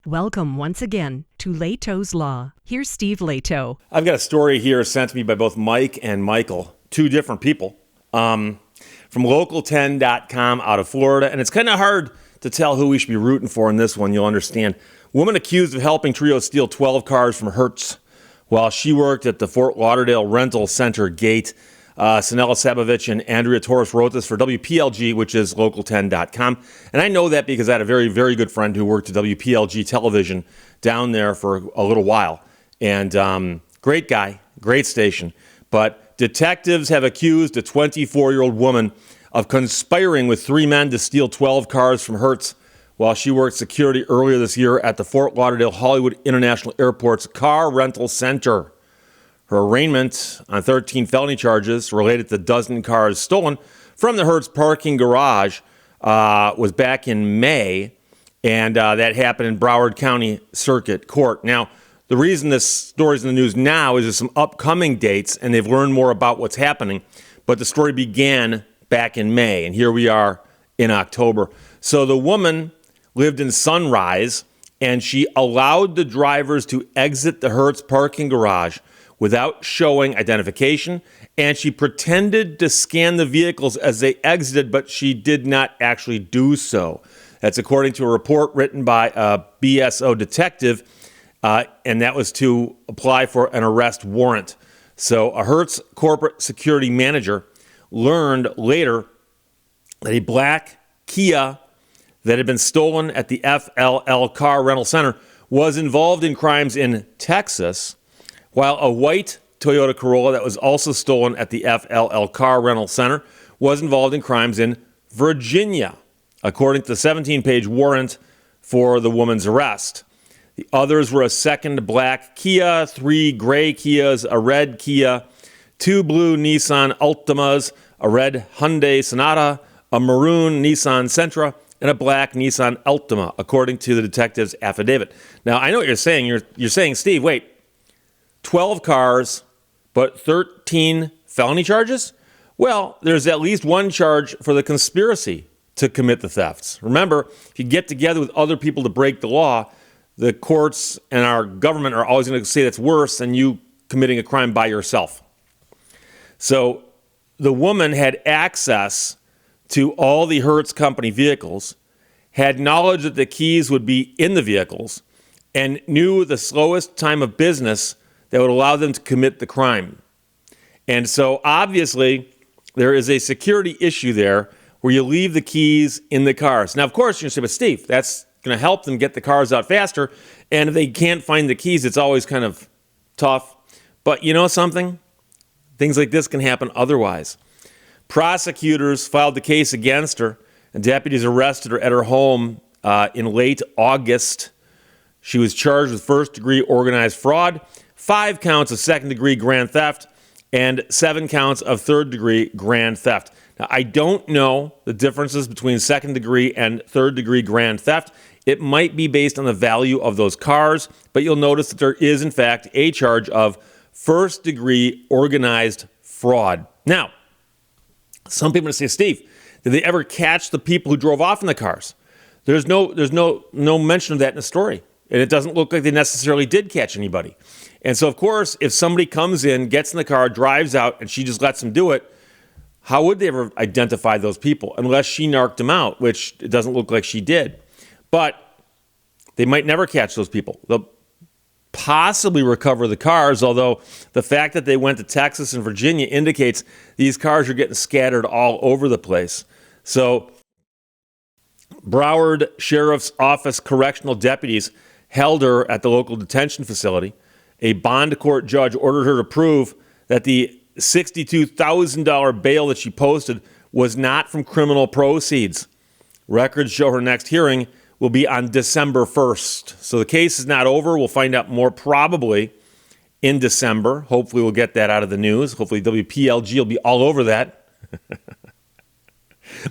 Welcome once again to Lehto's Law. Here's Steve Lehto. I've got a story here sent to me by both Mike and Michael, two different people, from local10.com out of Florida. And it's kind of hard to tell who we should be rooting for in this one. You'll understand. Woman accused of helping trio steal 12 cars from Hertz while she worked at the Fort Lauderdale Rental Center gate. Sanela Sabovich and Andrea Torres wrote this for WPLG, which is local10.com. And I know that because I had a very, very good friend who worked at WPLG television down there for a little while. And great guy, great station. But detectives have accused a 24-year-old woman of conspiring with three men to steal 12 cars from Hertz while she worked security earlier this year at the Fort Lauderdale Hollywood International Airport's car rental center. Her arraignment on 13 felony charges related to a dozen cars stolen from the Hertz parking garage was back in May, and that happened in Broward County Circuit Court. Now, the reason this story's in the news now is there's some upcoming dates, and they've learned more about what's happening, but the story began back in May, and here we are in October. So the woman lived in Sunrise, and she allowed the drivers to exit the Hertz parking garage without showing identification, and she pretended to scan the vehicles as they exited, but she did not actually do so. That's according to a report written by a BSO detective, and that was to apply for an arrest warrant. So a Hertz corporate security manager learned later that a black Kia that had been stolen at the FLL Car Rental Center was involved in crimes in Texas, while a white Toyota Corolla that was also stolen at the FLL Car Rental Center was involved in crimes in Virginia, according to the 17-page warrant for the woman's arrest. The others were a second black Kia, three gray Kias, a red Kia, two blue Nissan Altimas, a red Hyundai Sonata, a maroon Nissan Sentra, and a black Nissan Altima, according to the detective's affidavit. Now, I know what you're saying. You're saying, Steve, wait, 12 cars, but 13 felony charges? Well, there's at least one charge for the conspiracy to commit the thefts. Remember, if you get together with other people to break the law, the courts and our government are always going to say that's worse than you committing a crime by yourself. So the woman had access to all the Hertz company vehicles, had knowledge that the keys would be in the vehicles, and knew the slowest time of business that would allow them to commit the crime. And so obviously there is a security issue there where you leave the keys in the cars. Now, of course, you're going to say, but Steve, that's going to help them get the cars out faster. And if they can't find the keys, it's always kind of tough. But you know something? Things like this can happen otherwise. Prosecutors filed the case against her, and deputies arrested her at her home in late August. She was charged with first-degree organized fraud, 5 counts of second-degree grand theft, and 7 counts of third-degree grand theft. Now, I don't know the differences between second-degree and third-degree grand theft. It might be based on the value of those cars, but you'll notice that there is, in fact, a charge of first-degree organized fraud. Now, some people are going to say, Steve, did they ever catch the people who drove off in the cars? There's no mention of that in the story. And it doesn't look like they necessarily did catch anybody. And so, of course, if somebody comes in, gets in the car, drives out, and she just lets them do it, how would they ever identify those people? Unless she narked them out, which it doesn't look like she did. But they might never catch those people. They'll possibly recover the cars, although the fact that they went to Texas and Virginia indicates these cars are getting scattered all over the place. So Broward Sheriff's Office correctional deputies held her at the local detention facility. A bond court judge ordered her to prove that the $62,000 bail that she posted was not from criminal proceeds. Records show her next hearing will be on December 1st. So the case is not over. We'll find out more probably in December. Hopefully we'll get that out of the news. Hopefully WPLG will be all over that.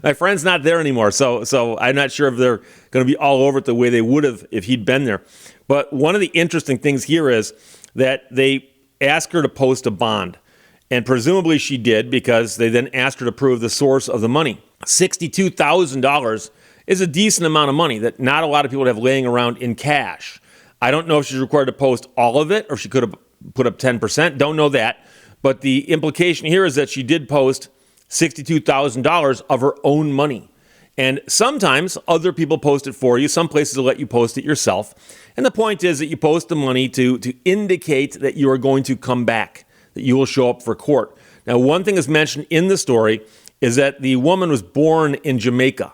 My friend's not there anymore, so I'm not sure if they're going to be all over it the way they would have if he'd been there. But one of the interesting things here is that they asked her to post a bond. And presumably she did, because they then asked her to prove the source of the money. $62,000 is a decent amount of money that not a lot of people would have laying around in cash. I don't know if she's required to post all of it or if she could have put up 10%. Don't know that. But the implication here is that she did post $62,000 of her own money. And sometimes other people post it for you. Some places will let you post it yourself. And the point is that you post the money to indicate that you are going to come back, that you will show up for court. Now, one thing that's mentioned in the story is that the woman was born in Jamaica.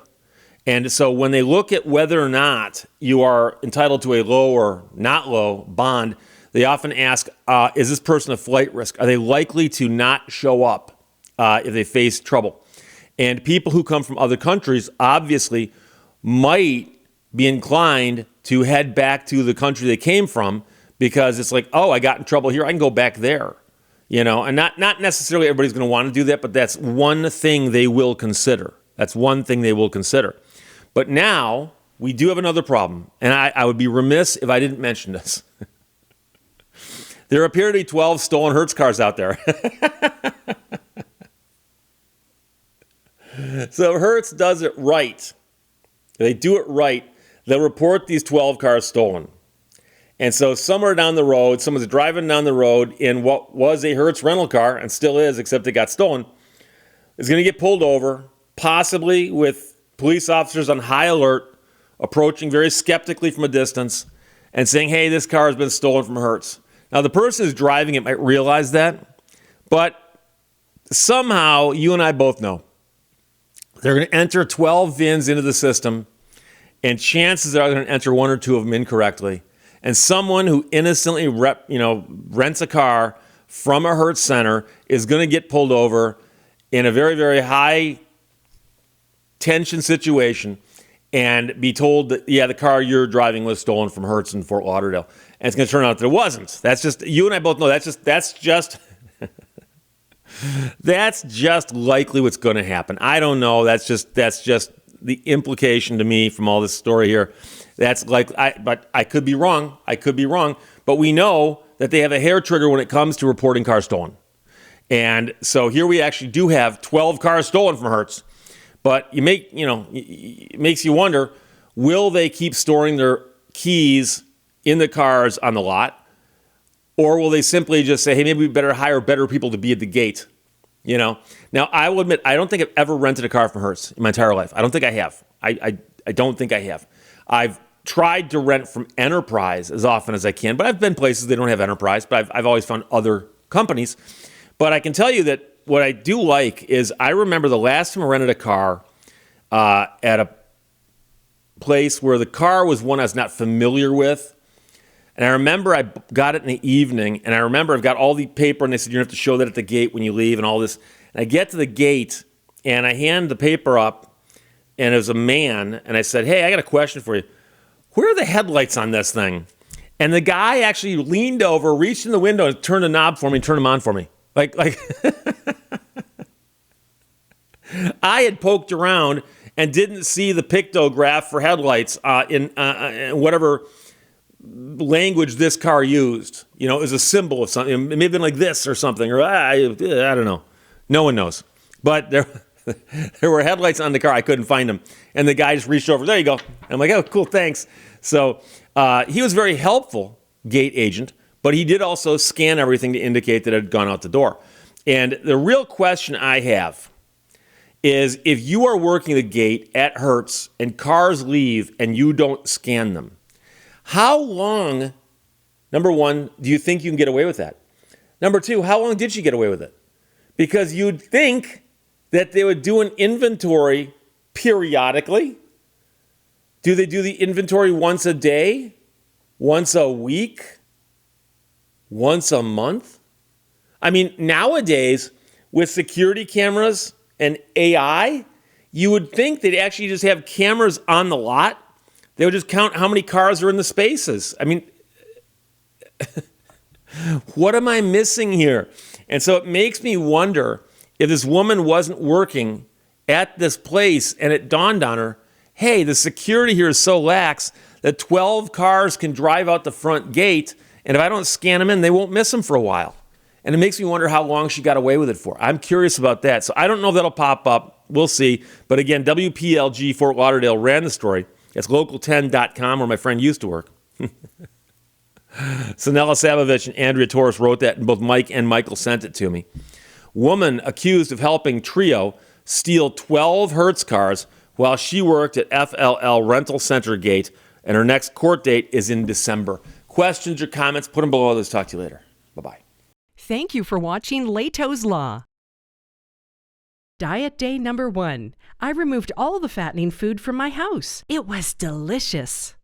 And so when they look at whether or not you are entitled to a low or not low bond, they often ask, is this person a flight risk? Are they likely to not show up if they face trouble? And people who come from other countries obviously might be inclined to head back to the country they came from because it's like, oh, I got in trouble here, I can go back there. And not necessarily everybody's going to want to do that, but that's one thing they will consider. That's one thing they will consider. But now we do have another problem, and I would be remiss if I didn't mention this. There appear to be 12 stolen Hertz cars out there. So Hertz does it right. They do it right. They'll report these 12 cars stolen. And so somewhere down the road, someone's driving down the road in what was a Hertz rental car, and still is, except it got stolen, is going to get pulled over, possibly with police officers on high alert, approaching very skeptically from a distance, and saying, hey, this car has been stolen from Hertz. Now, the person who's driving it might realize that, but somehow you and I both know they're going to enter 12 VINs into the system, and chances are they're going to enter one or two of them incorrectly. And someone who innocently rents a car from a Hertz center is going to get pulled over in a very, very high tension situation and be told that, yeah, the car you're driving was stolen from Hertz in Fort Lauderdale. And it's going to turn out that it wasn't. That's just, you and I both know that's just that's just likely what's going to happen. I don't know. That's just the implication to me from all this story here. That's but I could be wrong. But we know that they have a hair trigger when it comes to reporting cars stolen. And so here we actually do have 12 cars stolen from Hertz. But it makes you wonder, will they keep storing their keys in the cars on the lot? Or will they simply just say, hey, maybe we better hire better people to be at the gate? Now, I will admit, I don't think I've ever rented a car from Hertz in my entire life. I don't think I have. I don't think I have. I've tried to rent from Enterprise as often as I can, but I've been places they don't have Enterprise, but I've always found other companies. But I can tell you that what I do like is I remember the last time I rented a car at a place where the car was one I was not familiar with. And I remember I got it in the evening, and I remember I've got all the paper, and they said, you have to show that at the gate when you leave and all this. And I get to the gate, and I hand the paper up, and it was a man, and I said, hey, I got a question for you. Where are the headlights on this thing? And the guy actually leaned over, reached in the window, and turned the knob for me and turned them on for me. Like I had poked around and didn't see the pictograph for headlights in whatever language this car used. It was a symbol of something. It may have been like this or something, or I don't know. No one knows. But there were headlights on the car. I couldn't find them. And the guy just reached over. There you go. I'm like, oh, cool, thanks. So he was very helpful, gate agent, but he did also scan everything to indicate that it had gone out the door. And the real question I have is if you are working the gate at Hertz and cars leave and you don't scan them, how long, number one, do you think you can get away with that? Number two, how long did she get away with it? Because you'd think that they would do an inventory periodically. Do they do the inventory once a day? Once a week? Once a month? I mean, nowadays, with security cameras and AI, you would think they'd actually just have cameras on the lot. They would just count how many cars are in the spaces. I mean, what am I missing here? And so it makes me wonder if this woman wasn't working at this place and it dawned on her, hey, the security here is so lax that 12 cars can drive out the front gate, and if I don't scan them in, they won't miss them for a while. And it makes me wonder how long she got away with it for. I'm curious about that. So I don't know if that'll pop up we'll see. But again, WPLG Fort Lauderdale ran the story. It's local10.com, where my friend used to work. Sanella Savovich and Andrea Torres wrote that, and both Mike and Michael sent it to me. Woman accused of helping trio steal 12 Hertz cars while she worked at FLL Rental Center Gate, and her next court date is in December. Questions or comments, put them below. Let's talk to you later. Bye-bye. Thank you for watching Lehto's Law. Diet day number 1. I removed all the fattening food from my house. It was delicious.